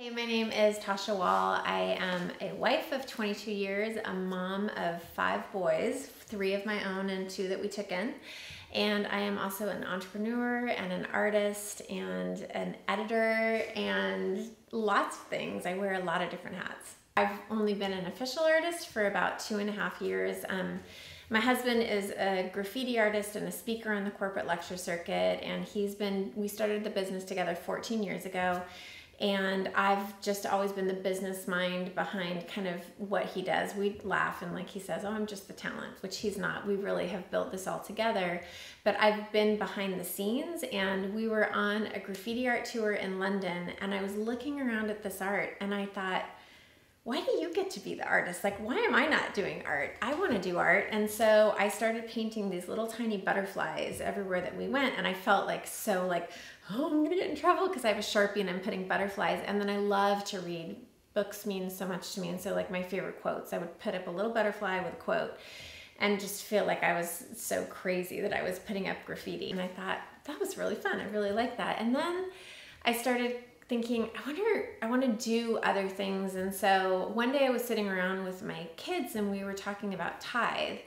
Hey, my name is Tasha Wahl. I am a wife of 22 years, a mom of 5 boys, 3 of my own and 2 that we took in. And I am also an entrepreneur and an artist and an editor and lots of things. I wear a lot of different hats. I've only been an official artist for about 2.5 years. My husband is a graffiti artist and a speaker on the corporate lecture circuit, and we started the business together 14 years ago. And I've just always been the business mind behind kind of what he does. We laugh and like he says, oh, I'm just the talent, which he's not. We really have built this all together. But I've been behind the scenes, and we were on a graffiti art tour in London, and I was looking around at this art and I thought, why do you get to be the artist? Like, why am I not doing art? I want to do art. And so I started painting these little tiny butterflies everywhere that we went. And I felt like oh, I'm going to get in trouble because I have a Sharpie and I'm putting butterflies. And then I love to read. Books mean so much to me. And so like my favorite quotes, I would put up a little butterfly with a quote and just feel like I was so crazy that I was putting up graffiti. And I thought that was really fun. I really like that. And then I started thinking, I want to do other things. And so one day I was sitting around with my kids and we were talking about tithe.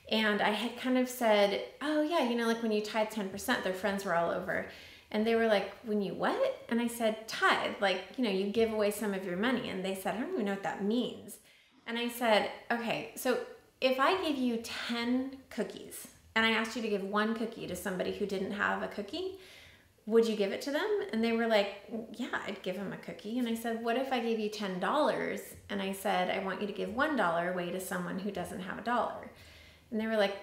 And I had kind of said, oh yeah, like when you tithe 10%, their friends were all over. And they were like, when you what? And I said, tithe, like, you give away some of your money. And they said, I don't even know what that means. And I said, okay, so if I gave you 10 cookies and I asked you to give 1 cookie to somebody who didn't have a cookie, would you give it to them? And they were like, yeah, I'd give them a cookie. And I said, what if I gave you $10 and I said, I want you to give $1 away to someone who doesn't have a dollar? And they were like,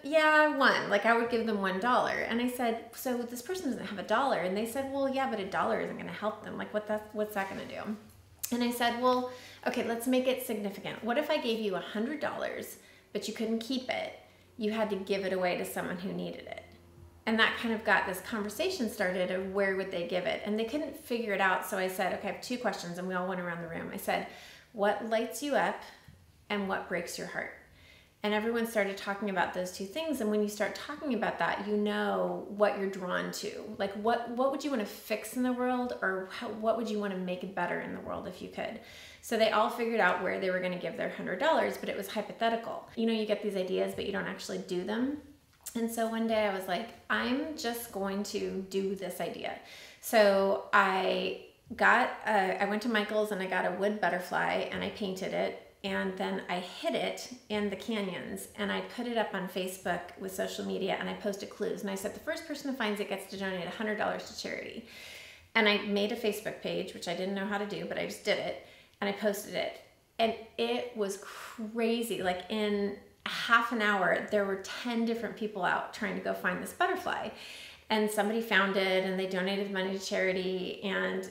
yeah, 1. Like I would give them $1. And I said, so this person doesn't have a dollar. And they said, well, yeah, but $1 isn't going to help them. Like what's that going to do? And I said, well, okay, let's make it significant. What if I gave you $100, but you couldn't keep it? You had to give it away to someone who needed it. And that kind of got this conversation started of where would they give it? And they couldn't figure it out. So I said, okay, I have 2 questions. And we all went around the room. I said, what lights you up and what breaks your heart? And everyone started talking about those 2 things. And when you start talking about that, you know what you're drawn to. Like what would you want to fix in the world, or what would you want to make better in the world if you could? So they all figured out where they were going to give their $100, but it was hypothetical. You get these ideas, but you don't actually do them. And so one day I was like, I'm just going to do this idea. So I went to Michael's and I got a wood butterfly and I painted it. And then I hid it in the canyons and I put it up on Facebook with social media and I posted clues. And I said, the first person who finds it gets to donate $100 to charity. And I made a Facebook page, which I didn't know how to do, but I just did it. And I posted it. And it was crazy. Like in half an hour, there were 10 different people out trying to go find this butterfly. And somebody found it and they donated money to charity. And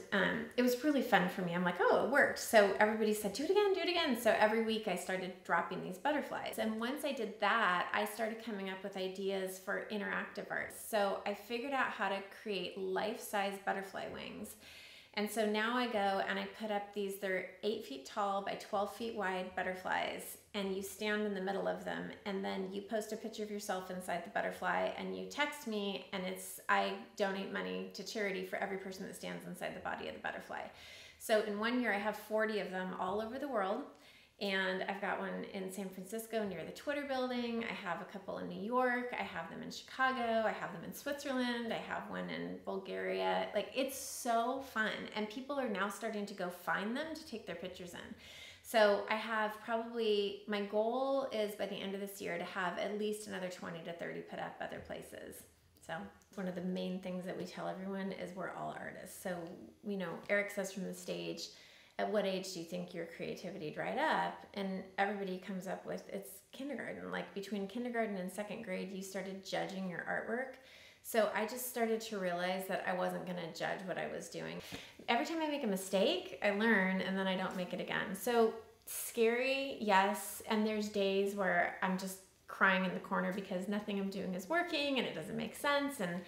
it was really fun for me. I'm like, oh, it worked. So everybody said, do it again, do it again. So every week I started dropping these butterflies. And once I did that, I started coming up with ideas for interactive art. So I figured out how to create life-size butterfly wings. And so now I go and I put up they're 8 feet tall by 12 feet wide butterflies, and you stand in the middle of them, and then you post a picture of yourself inside the butterfly and you text me, and I donate money to charity for every person that stands inside the body of the butterfly. So in 1 year I have 40 of them all over the world. And I've got one in San Francisco near the Twitter building. I have a couple in New York. I have them in Chicago. I have them in Switzerland. I have one in Bulgaria. Like, it's so fun. And people are now starting to go find them to take their pictures in. So I have my goal is by the end of this year to have at least another 20 to 30 put up other places. So one of the main things that we tell everyone is we're all artists. So, Eric says from the stage, at what age do you think your creativity dried up? And everybody comes up with, it's kindergarten. Like between kindergarten and 2nd grade, you started judging your artwork. So I just started to realize that I wasn't going to judge what I was doing. Every time I make a mistake, I learn and then I don't make it again. So scary, yes. And there's days where I'm just crying in the corner because nothing I'm doing is working and it doesn't make sense. And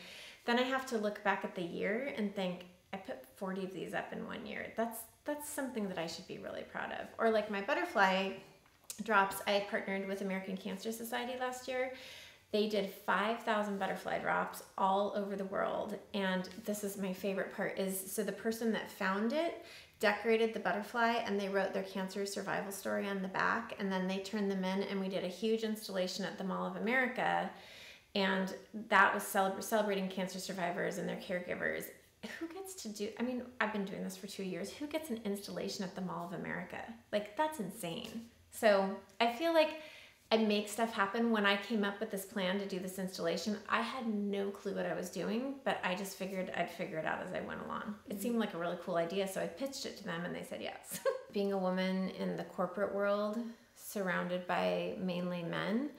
then I have to look back at the year and think, I put 40 of these up in 1 year. That's something that I should be really proud of. Or like my butterfly drops, I partnered with American Cancer Society last year. They did 5,000 butterfly drops all over the world. And this is my favorite part is, so the person that found it decorated the butterfly and they wrote their cancer survival story on the back, and then they turned them in, and we did a huge installation at the Mall of America, and that was celebrating cancer survivors and their caregivers. Who gets to do, I mean, I've been doing this for 2 years. Who gets an installation at the Mall of America? Like, that's insane. So I feel like I make stuff happen. When I came up with this plan to do this installation, I had no clue what I was doing, but I just figured I'd figure it out as I went along. It seemed like a really cool idea, so I pitched it to them and they said yes. Being a woman in the corporate world, surrounded by mainly men,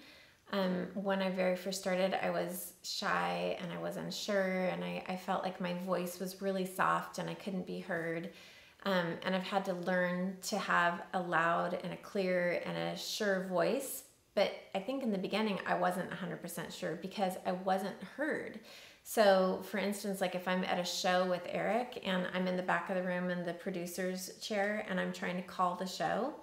when I very first started, I was shy and I was unsure, and I felt like my voice was really soft and I couldn't be heard. And I've had to learn to have a loud and a clear and a sure voice. But I think in the beginning, I wasn't 100% sure because I wasn't heard. So for instance, like if I'm at a show with Eric and I'm in the back of the room in the producer's chair and I'm trying to call the show,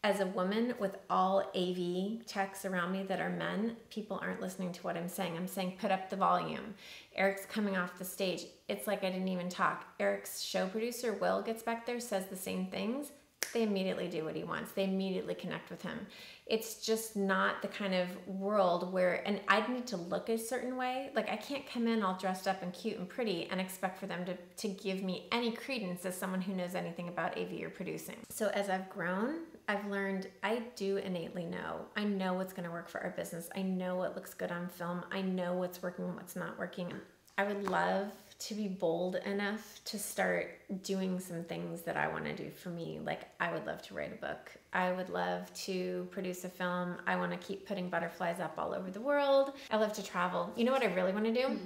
as a woman with all AV techs around me that are men, people aren't listening to what I'm saying. I'm saying, put up the volume. Eric's coming off the stage. It's like I didn't even talk. Eric's show producer, Will, gets back there, says the same things. They immediately do what he wants. They immediately connect with him. It's just not the kind of world where, and I need to look a certain way. Like I can't come in all dressed up and cute and pretty and expect for them to give me any credence as someone who knows anything about AV or producing. So as I've grown, I've learned I do innately know. I know what's going to work for our business. I know what looks good on film. I know what's working and what's not working. I would love to be bold enough to start doing some things that I want to do for me. Like I would love to write a book. I would love to produce a film. I want to keep putting butterflies up all over the world. I love to travel. You know what I really want to do?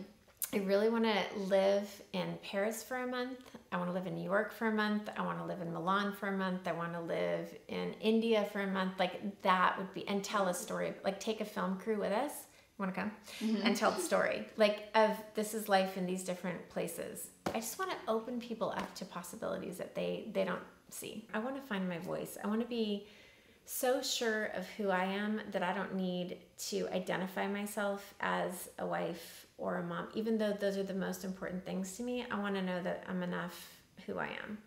I really want to live in Paris for a month. I want to live in New York for a month. I want to live in Milan for a month. I want to live in India for a month. Like that would be, and tell a story, like take a film crew with us. Want to come and tell the story like of this is life in these different places. I just want to open people up to possibilities that they don't see. I want to find my voice. I want to be so sure of who I am that I don't need to identify myself as a wife or a mom, even though those are the most important things to me. I want to know that I'm enough who I am.